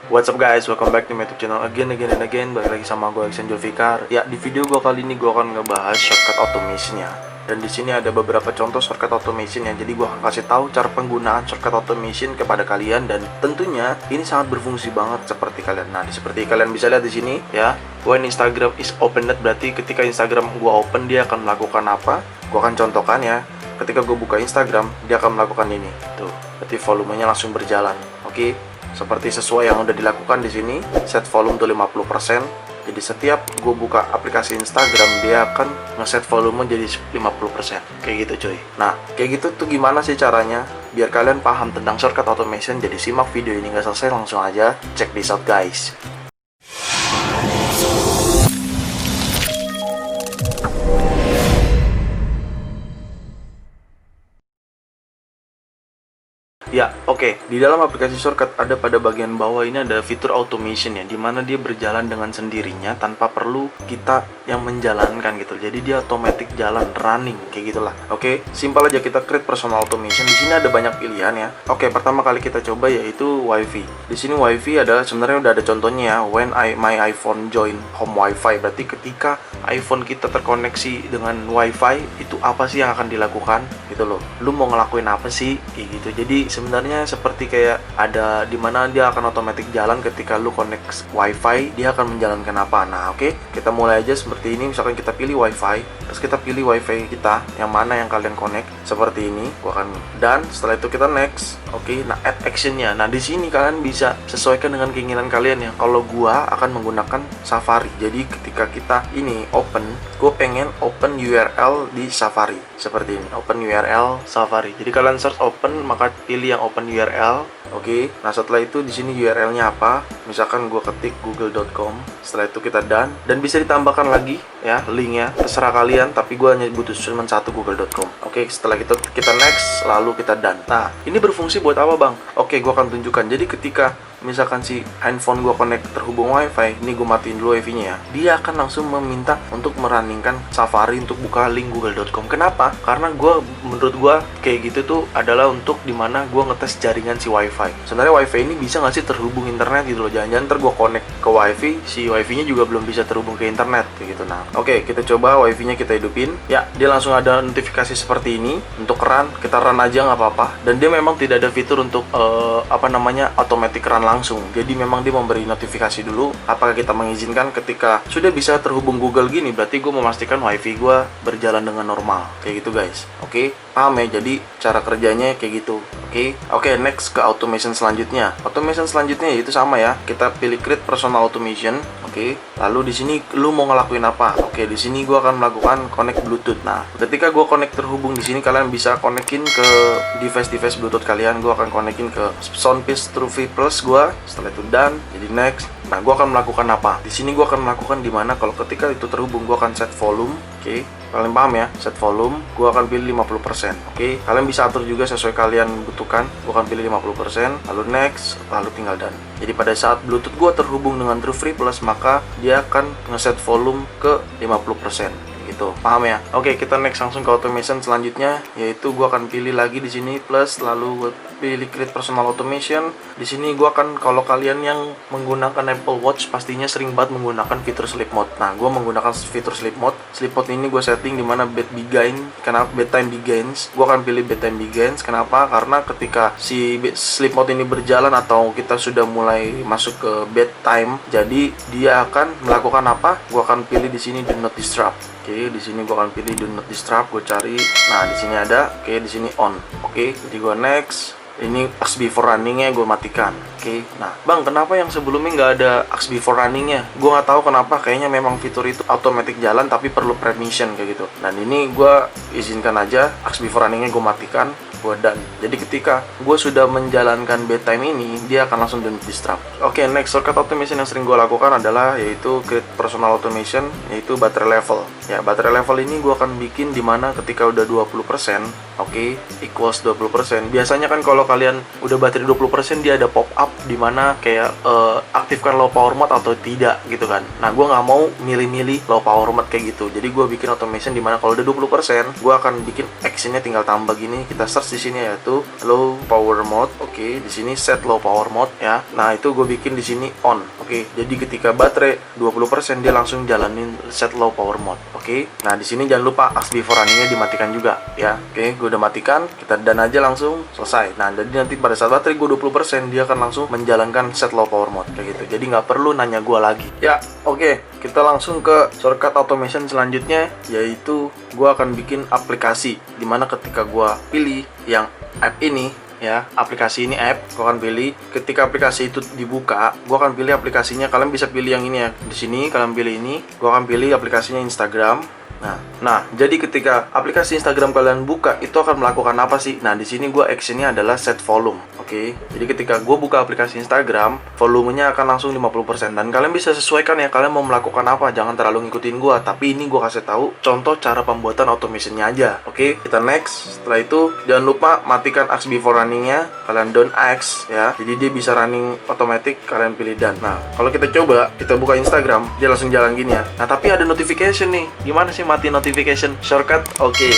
What's up guys, welcome back to my YouTube channel again. Balik lagi sama gue Aksan Julfikar. Ya, di video gue kali ini gue akan ngebahas shortcut automationnya. Dan di sini ada beberapa contoh shortcut automation ya. Jadi gue akan kasih tahu cara penggunaan shortcut automation kepada kalian, dan tentunya ini sangat berfungsi banget seperti kalian. Nah, seperti kalian bisa lihat di sini ya. When Instagram is opened, berarti ketika Instagram gue open dia akan melakukan apa? Gue akan contohkan ya. Ketika gue buka Instagram, dia akan melakukan ini. Tuh, berarti volumenya langsung berjalan. Oke. Seperti sesuai yang udah dilakukan di sini, set volume tuh 50%. Jadi setiap gue buka aplikasi Instagram, dia akan ngeset volume jadi 50%. Kayak gitu cuy. Nah, kayak gitu tuh gimana sih caranya? Biar kalian paham tentang shortcut automation, jadi simak video ini nggak selesai, langsung aja check this out guys. Ya, oke. Di dalam aplikasi shortcut ada pada bagian bawah ini ada fitur automation ya, dimana dia berjalan dengan sendirinya tanpa perlu kita yang menjalankan gitu. Jadi dia otomatis jalan, running kayak gitulah. Oke, simpel aja kita create personal automation. Di sini ada banyak pilihan ya. Oke, pertama kali kita coba yaitu WiFi. Di sini WiFi adalah sebenarnya udah ada contohnya ya. When my iPhone join home WiFi, berarti ketika iPhone kita terkoneksi dengan WiFi, itu apa sih yang akan dilakukan gitu loh. Lu mau ngelakuin apa sih kayak gitu. Jadi sebenarnya seperti kayak ada dimana dia akan otomatis jalan ketika lu connect WiFi, dia akan menjalankan apa. Nah, oke, kita mulai aja seperti ini. Misalkan kita pilih WiFi, terus kita pilih WiFi kita yang mana yang kalian connect seperti ini. Gua akan dan setelah itu kita next. Oke, nah add actionnya. Nah di sini kalian bisa sesuaikan dengan keinginan kalian ya. Kalau gua akan menggunakan Safari. Jadi ketika kita ini open, gue pengen open URL di Safari seperti ini. Open URL Safari. Jadi kalian search open, maka pilih yang open URL. Oke. Nah setelah itu di sini URL-nya apa? Misalkan gue ketik google.com. Setelah itu kita done, dan bisa ditambahkan lagi ya linknya, terserah kalian. Tapi gue hanya butuh cuma satu google.com. Oke. Setelah kita next, lalu kita done. Nah ini berfungsi buat apa bang? Oke, gue akan tunjukkan. Jadi ketika misalkan si handphone gue connect terhubung WiFi, ini gue matiin dulu WiFi-nya ya, dia akan langsung meminta untuk merunningkan Safari untuk buka link google.com. Kenapa? Karena menurut gue kayak gitu tuh adalah untuk dimana gue ngetes jaringan si WiFi. Sebenarnya WiFi ini bisa nggak sih terhubung internet gitu loh. Jangan-jangan ntar gue connect ke WiFi, si WiFi-nya juga belum bisa terhubung ke internet kayak gitu. Nah, oke, kita coba WiFi-nya kita hidupin. Ya, dia langsung ada notifikasi seperti ini untuk run. Kita run aja nggak apa-apa. Dan dia memang tidak ada fitur untuk automatic run langsung. Jadi memang dia memberi notifikasi dulu apakah kita mengizinkan. Ketika sudah bisa terhubung Google gini, berarti gue memastikan WiFi gue berjalan dengan normal kayak gitu guys. Oke, paham ya? Jadi cara kerjanya kayak gitu. Oke, next ke automation selanjutnya. Automation selanjutnya yaitu sama ya. Kita pilih create personal automation. Oke, lalu di sini lu mau ngelakuin apa? Oke, di sini gue akan melakukan connect Bluetooth. Nah, ketika gue connect terhubung di sini, kalian bisa connectin ke device Bluetooth kalian. Gue akan connectin ke Soundpeace Trophy Plus gue. Setelah itu done, jadi next. Nah, gue akan melakukan apa? Di sini gue akan melakukan dimana kalau ketika itu terhubung, gue akan set volume. Oke, kalian paham ya? Set volume, gue akan pilih 50%. Oke, kalian bisa atur juga sesuai kalian butuhkan. Gue akan pilih 50%, lalu next, lalu tinggal done. Jadi pada saat Bluetooth gue terhubung dengan Trophy Plus, maka dia akan ngeset volume ke 50%. Gitu, paham ya? Oke, kita next langsung ke automation selanjutnya, yaitu gue akan pilih lagi di sini plus, lalu gue pilih create personal automation. Di sini gue akan, kalau kalian yang menggunakan Apple Watch pastinya sering banget menggunakan fitur sleep mode. Nah, gue menggunakan fitur sleep mode. Sleep mode ini gue setting dimana bed begin. Kenapa bedtime begins? Gue akan pilih bedtime begins. Kenapa? Karena ketika si sleep mode ini berjalan atau kita sudah mulai masuk ke bedtime, jadi dia akan melakukan apa? Gue akan pilih di sini do not disturb. Oke, di sini gue akan pilih do not disturb. Gue cari. Nah, di sini ada. Oke, di sini on. Oke, jadi gue next. Ini ask before runningnya gue matikan. Oke, nah bang, kenapa yang sebelumnya nggak ada ask before runningnya? Gue nggak tahu kenapa. Kayaknya memang fitur itu automatic jalan tapi perlu permission kayak gitu. Dan ini gue izinkan aja ask before runningnya gue matikan. Gue done. Jadi ketika gue sudah menjalankan bedtime ini, dia akan langsung don't disturb. Oke, next shortcut automation yang sering gue lakukan adalah yaitu create personal automation, yaitu battery level. Ya, battery level ini gue akan bikin dimana ketika udah 20%, Oke, equals 20%. Biasanya kan kalau kalian udah baterai 20%, dia ada pop up di mana kayak aktifkan low power mode atau tidak gitu kan. Nah, gue nggak mau milih-milih low power mode kayak gitu. Jadi gue bikin automation di mana kalau udah 20%, gue akan bikin actionnya tinggal tambah gini. Kita search di sini yaitu low power mode. Oke, di sini set low power mode ya. Nah, itu gue bikin di sini on. Oke, jadi ketika baterai 20%, dia langsung jalanin set low power mode. Oke. Nah, di sini jangan lupa ask before runningnya dimatikan juga ya. Oke, gue udah matikan, kita dan aja langsung selesai. Nah, jadi nanti pada saat baterai gue 20%, dia akan langsung menjalankan set low power mode kayak gitu. Jadi nggak perlu nanya gue lagi. Ya, oke. Kita langsung ke shortcut automation selanjutnya, yaitu gue akan bikin aplikasi dimana ketika gue pilih yang app ini ya, aplikasi ini app, gue akan pilih. Ketika aplikasi itu dibuka, gue akan pilih aplikasinya. Kalian bisa pilih yang ini ya. Di sini kalian pilih ini, gue akan pilih aplikasinya Instagram. Nah, jadi ketika aplikasi Instagram kalian buka, itu akan melakukan apa sih? Nah, di sini gue actionnya adalah set volume. Oke, jadi ketika gue buka aplikasi Instagram, volumenya akan langsung 50%. Dan kalian bisa sesuaikan ya, kalian mau melakukan apa. Jangan terlalu ngikutin gue, tapi ini gue kasih tahu contoh cara pembuatan automationnya aja. Oke, kita next. Setelah itu, jangan lupa matikan ask before runningnya. Kalian don't ask ya, jadi dia bisa running otomatis. Kalian pilih done. Nah, kalau kita coba, kita buka Instagram, dia langsung jalan gini ya. Nah, tapi ada notification nih. Gimana sih mati notification shortcut? Oke.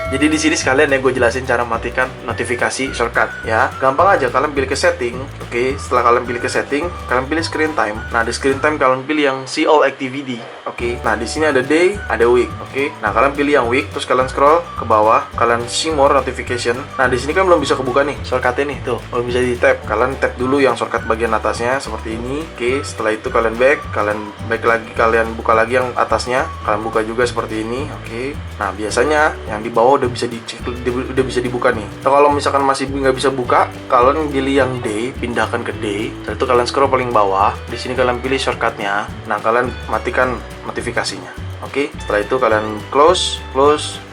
Jadi di sini sekalian ya gue jelasin cara matikan notifikasi shortcut ya. Gampang aja, kalian pilih ke setting. Oke, setelah kalian pilih ke setting, kalian pilih screen time. Nah, di screen time kalian pilih yang see all activity. Oke. Nah, di sini ada day, ada week. Oke. Nah, kalian pilih yang week, terus kalian scroll ke bawah, kalian see more notification. Nah, di sini kan belum bisa kebuka nih shortcutnya nih, tuh. Belum bisa di tap. Kalian tap dulu yang shortcut bagian atasnya seperti ini. Oke, setelah itu kalian back lagi, kalian buka lagi yang atasnya. Kalian buka juga seperti ini. Oke. Nah, biasanya yang di bawah udah bisa dicek, udah bisa dibuka nih. Atau kalau misalkan masih nggak bisa buka, kalian pilih yang day, pindahkan ke day. Setelah itu kalian scroll paling bawah. Di sini kalian pilih shortcutnya. Nah, kalian matikan notifikasinya. Oke, setelah itu kalian close.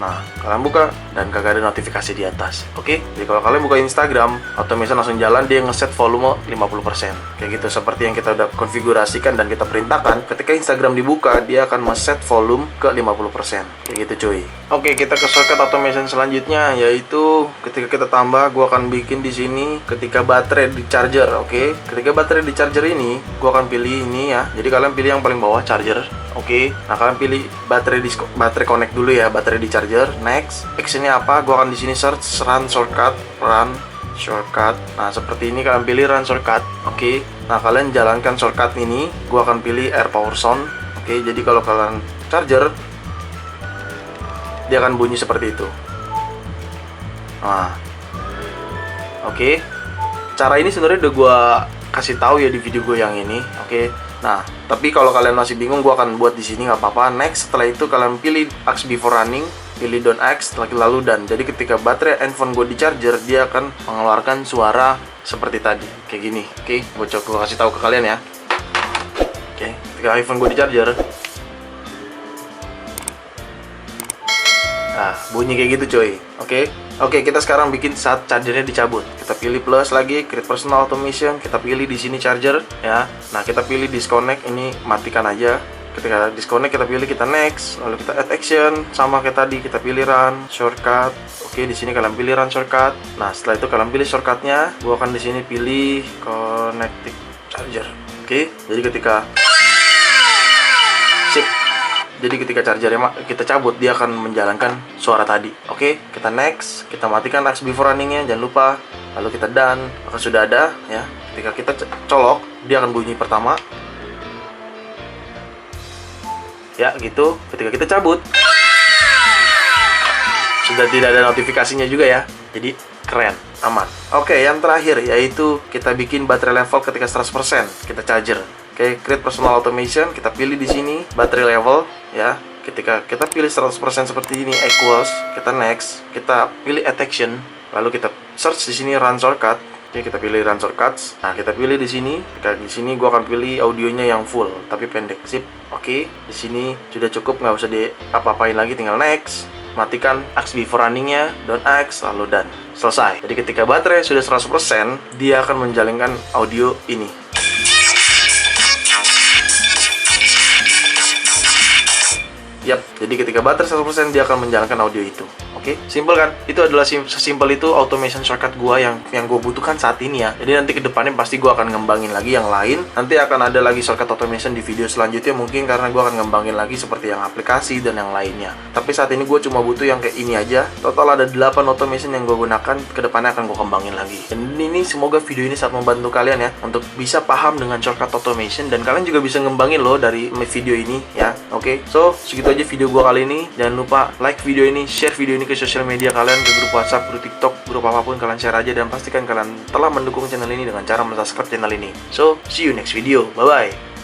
Nah, kalian buka dan kagak ada notifikasi di atas. Oke, jadi kalau kalian buka Instagram, automation langsung jalan, dia ngeset volume 50%. Kayak gitu, seperti yang kita udah konfigurasikan dan kita perintahkan. Ketika Instagram dibuka, dia akan ngeset volume ke 50%. Kayak gitu, cuy. Oke, kita ke shortcut automation selanjutnya, yaitu ketika kita tambah, gua akan bikin di sini ketika baterai di charger. Oke, ketika baterai di charger ini, gua akan pilih ini ya. Jadi kalian pilih yang paling bawah, charger. Oke, nah kalian pilih baterai connect dulu ya, baterai di charger. Next, actionnya apa? Gua akan di sini search run shortcut. Nah, seperti ini kalian pilih run shortcut. Oke, nah kalian jalankan shortcut ini. Gua akan pilih air power sound. Oke, jadi kalau kalian charger, dia akan bunyi seperti itu. Nah, oke. Cara ini sebenarnya udah gua kasih tahu ya di video gue yang ini. Oke. Nah, tapi kalau kalian masih bingung, gue akan buat di sini nggak apa-apa. Next, setelah itu kalian pilih ask before running, pilih don't ask, lalu done. Jadi ketika baterai handphone gue di charger, dia akan mengeluarkan suara seperti tadi, kayak gini. Oke, gue coba kasih tahu ke kalian ya. Oke, ketika iPhone gue di charger, nah bunyi kayak gitu, coy. Oke, kita sekarang bikin saat chargernya dicabut. Kita pilih plus lagi, create personal automation. Kita pilih di sini charger, ya. Nah, kita pilih disconnect, ini matikan aja. Ketika disconnect, kita pilih, kita next, lalu kita add action, sama kayak tadi, kita pilih run shortcut. Oke, di sini kalian pilih run shortcut. Nah, setelah itu kalian pilih shortcutnya. Gua akan di sini pilih connecting charger. Oke, jadi ketika Jadi ketika chargernya kita cabut, dia akan menjalankan suara tadi. Oke, kita next, kita matikan ask before runningnya, jangan lupa. Lalu kita done, maka sudah ada ya. Ketika kita colok, dia akan bunyi pertama. Ya, gitu. Ketika kita cabut, sudah tidak ada notifikasinya juga ya. Jadi keren, aman. Oke, yang terakhir yaitu kita bikin baterai level ketika 100%. Kita charger. Oke, create personal automation, kita pilih di sini baterai level ya. Ketika kita pilih 100% seperti ini equals, kita next, kita pilih add action, lalu kita search di sini run shortcut. Oke, kita pilih run shortcuts. Nah, kita pilih di sini. Di sini gua akan pilih audionya yang full tapi pendek. Sip. Oke, di sini sudah cukup, nggak usah apa-apain lagi, tinggal next. Matikan ask before runningnya, don't ask, lalu done. Selesai. Jadi ketika baterai sudah 100%, dia akan menjalankan audio ini. Yap, jadi ketika baterai 100% dia akan menjalankan audio itu. Oke, simple kan? Itu adalah sesimpel itu automation shortcut gua yang gue butuhkan saat ini ya. Jadi nanti kedepannya pasti gua akan ngembangin lagi yang lain. Nanti akan ada lagi shortcut automation di video selanjutnya mungkin, karena gua akan ngembangin lagi seperti yang aplikasi dan yang lainnya. Tapi saat ini gue cuma butuh yang kayak ini aja. Total ada 8 automation yang gue gunakan, kedepannya akan gue kembangin lagi. Dan ini semoga video ini sangat membantu kalian ya untuk bisa paham dengan shortcut automation, dan kalian juga bisa ngembangin loh dari video ini ya. Oke, so segitu aja video gue kali ini. Jangan lupa like video ini, share video ini ke sosial media kalian, ke grup WhatsApp, grup TikTok, grup apapun kalian share aja, dan pastikan kalian telah mendukung channel ini dengan cara subscribe channel ini. So see you next video, bye bye.